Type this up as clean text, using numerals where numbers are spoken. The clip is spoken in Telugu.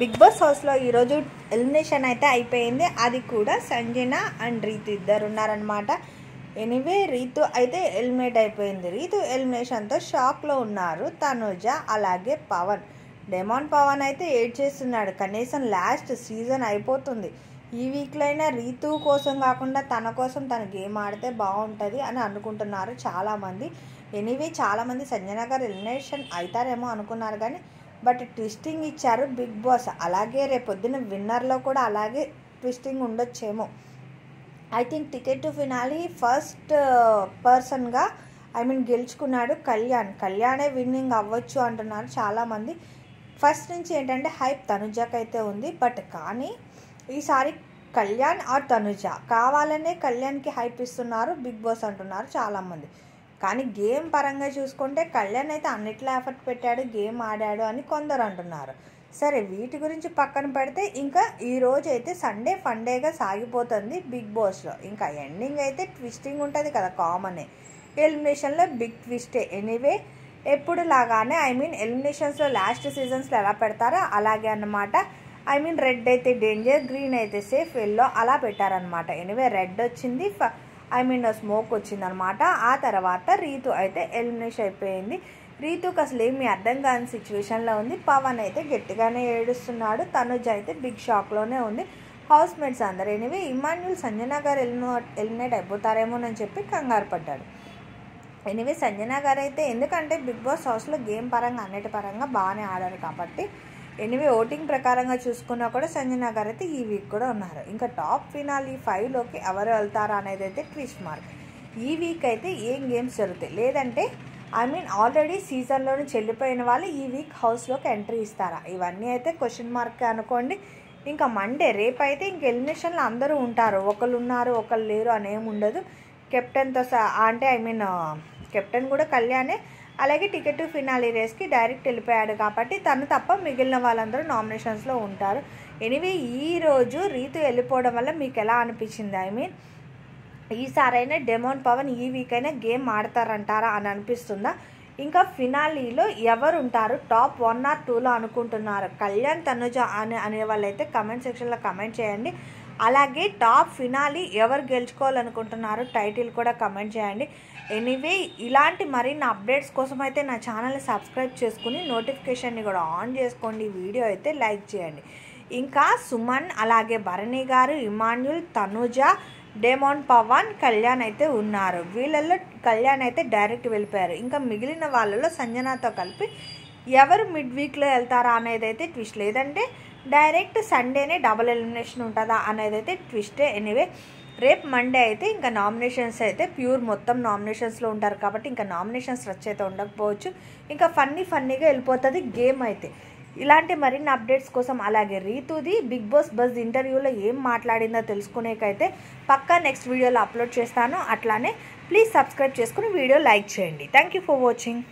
బిగ్ బాస్ హౌస్లో ఈరోజు ఎలిమినేషన్ అయితే అయిపోయింది. అది కూడా సంజన అండ్ రీతు ఇద్దరు ఉన్నారనమాట. ఎనీవే రీతు అయితే ఎలిమినేట్ అయిపోయింది. రీతు ఎలిమినేషన్తో షాక్లో ఉన్నారు తనుజ అలాగే పవన్. డెమాన్ పవన్ అయితే ఏడ్ చేస్తున్నాడు. కనీసం లాస్ట్ సీజన్ అయిపోతుంది, ఈ వీక్లో అయినా రీతు కోసం కాకుండా తన కోసం తన గేమ్ ఆడితే బాగుంటుంది అని అనుకుంటున్నారు చాలామంది. ఎనీవే చాలామంది సంజన గారు ఎలిమినేషన్ అవుతారేమో అనుకున్నారు, కానీ బట్ ట్విస్టింగ్ ఇచ్చారు బిగ్ బాస్. అలాగే రేపొద్దున విన్నర్లో కూడా అలాగే ట్విస్టింగ్ ఉండొచ్చేమో. I think ticket to finale first పర్సన్గా గెలుచుకున్నాడు కళ్యాణే విన్నింగ్ అవ్వచ్చు అంటున్నారు చాలామంది. ఫస్ట్ నుంచి ఏంటంటే హైప్ తనుజకైతే ఉంది, బట్ కానీ ఈసారి కళ్యాణ్ ఆర్ తనుజ కావాలనే కళ్యాణ్కి హైప్ ఇస్తున్నారు బిగ్ బాస్ అంటున్నారు చాలామంది. కానీ గేమ్ పరంగా చూసుకుంటే కళ్యాణ్ అయితే అన్నిట్లో ఎఫర్ట్ పెట్టాడు, గేమ్ ఆడాడు అని కొందరు అంటున్నారు. సరే వీటి గురించి పక్కన పెడితే ఇంకా ఈరోజు అయితే సండే ఫండేగా సాగిపోతుంది బిగ్ బాస్లో. ఇంకా ఎండింగ్ అయితే ట్విస్టింగ్ ఉంటుంది కదా, కామనే. ఎలిమినేషన్లో బిగ్ ట్విస్టే. ఎనీవే ఎప్పుడు లాగానే ఎలిమినేషన్స్లో లాస్ట్ సీజన్స్లో ఎలా పెడతారో అలాగే అన్నమాట. రెడ్ అయితే డేంజర్, గ్రీన్ అయితే సేఫ్, ఎల్లో అలా పెట్టారనమాట. ఎనీవే రెడ్ వచ్చింది, స్మోక్ వచ్చిందనమాట. ఆ తర్వాత రీతు అయితే ఎలిమినేషన్ అయిపోయింది. రీతుకి అసలు ఏమీ అర్థం కాని సిచ్యువేషన్లో ఉంది. పవన్ అయితే గట్టిగానే ఏడుస్తున్నాడు. తనుజ అయితే బిగ్ షాక్లోనే ఉంది. హౌస్ మేట్స్ అందరు ఎనీవే ఇమాన్యుల్ సంజన గారు ఎలిమినేట్ అయిపోతారేమోనని చెప్పి కంగారు పడ్డాడు. ఎనీవే సంజన గారు అయితే ఎందుకంటే బిగ్ బాస్ హౌస్లో గేమ్ పరంగా అన్నిటి పరంగా బాగానే ఆడారు కాబట్టి ఎనీవే ఓటింగ్ ప్రకారంగా చూసుకున్నా కూడా సంజన గారు అయితే ఈ వీక్ కూడా ఉన్నారు. ఇంకా టాప్ ఫినాలి 5లోకి ఎవరు వెళ్తారా అనేది అయితే ట్విస్ట్ మార్క్. ఈ వీక్ అయితే ఏం గేమ్స్ జరుగుతాయి, లేదంటే ఆల్రెడీ సీజన్లోని చెల్లిపోయిన వాళ్ళు ఈ వీక్ హౌస్లోకి ఎంట్రీ ఇస్తారా, ఇవన్నీ అయితే క్వశ్చన్ మార్క్ అనుకోండి. ఇంకా మండే రేపు అయితే ఇంక ఎలిమినేషన్లో అందరూ ఉంటారు, ఒకళ్ళు ఉన్నారు ఒకళ్ళు లేరు అనేమి ఉండదు. కెప్టెన్తో కెప్టెన్ కూడా కళ్యాణే. అలాగే టికెట్ టు ఫినాలి రేస్కి డైరెక్ట్ వెళ్ళిపోయాడు కాబట్టి తను తప్ప మిగిలిన వాళ్ళందరూ నామినేషన్స్లో ఉంటారు. ఎనీవే ఈరోజు రీతు వెళ్ళిపోవడం వల్ల మీకు ఎలా అనిపించింది? ఈసారైనా డెమాన్ పవన్ ఈ వీక్ అయినా గేమ్ ఆడతారంటారా అని అనిపిస్తుందా? ఇంకా ఫినాలీలో ఎవరు ఉంటారు టాప్ 1 or 2లో అనుకుంటున్నారు? కళ్యాణ్ తనుజ అనే వాళ్ళైతే కమెంట్ సెక్షన్లో కమెంట్ చేయండి. అలాగే టాప్ ఫినాలి ఎవరు గెలుచుకోవాలనుకుంటున్నారు టైటిల్ కూడా కమెంట్ చేయండి. ఎనీవే ఇలాంటి మరిన్ని అప్డేట్స్ కోసం అయితే నా ఛానల్ని సబ్స్క్రైబ్ చేసుకుని నోటిఫికేషన్ని కూడా ఆన్ చేసుకోండి. వీడియో అయితే లైక్ చేయండి. ఇంకా సుమన్ అలాగే భరణి గారు, ఇమాన్యుల్, తనుజ, డెమాన్ పవన్, కళ్యాణ్ అయితే ఉన్నారు. వీళ్ళల్లో కళ్యాణ్ అయితే డైరెక్ట్ వెళ్ళిపోయారు. ఇంకా మిగిలిన వాళ్ళలో సంజనతో కలిపి ఎవరు మిడ్ వీక్లో వెళ్తారా అనేది అయితే ట్విస్ట్, లేదంటే డైరెక్ట్ సండేనే డబుల్ ఎలిమినేషన్ ఉంటుందా అనేది అయితే ట్విస్టే. ఎనీవే రేపు మండే అయితే ఇంకా నామినేషన్స్ అయితే ప్యూర్ మొత్తం నామినేషన్స్లో ఉంటారు కాబట్టి ఇంకా నామినేషన్స్ రచ్ అయితే ఉండకపోవచ్చు. ఇంకా ఫన్నీగా వెళ్ళిపోతుంది గేమ్ అయితే. ఇలాంటి మరిన్ని అప్డేట్స్ కోసం అలాగే రీతుది బిగ్ బాస్ బజ్ ఇంటర్వ్యూలో ఏం మాట్లాడిందో తెలుసుకునేకైతే పక్కా నెక్స్ట్ వీడియోలో అప్లోడ్ చేస్తాను. అట్లానే ప్లీజ్ సబ్స్క్రైబ్ చేసుకుని వీడియో లైక్ చేయండి. Thank you for watching.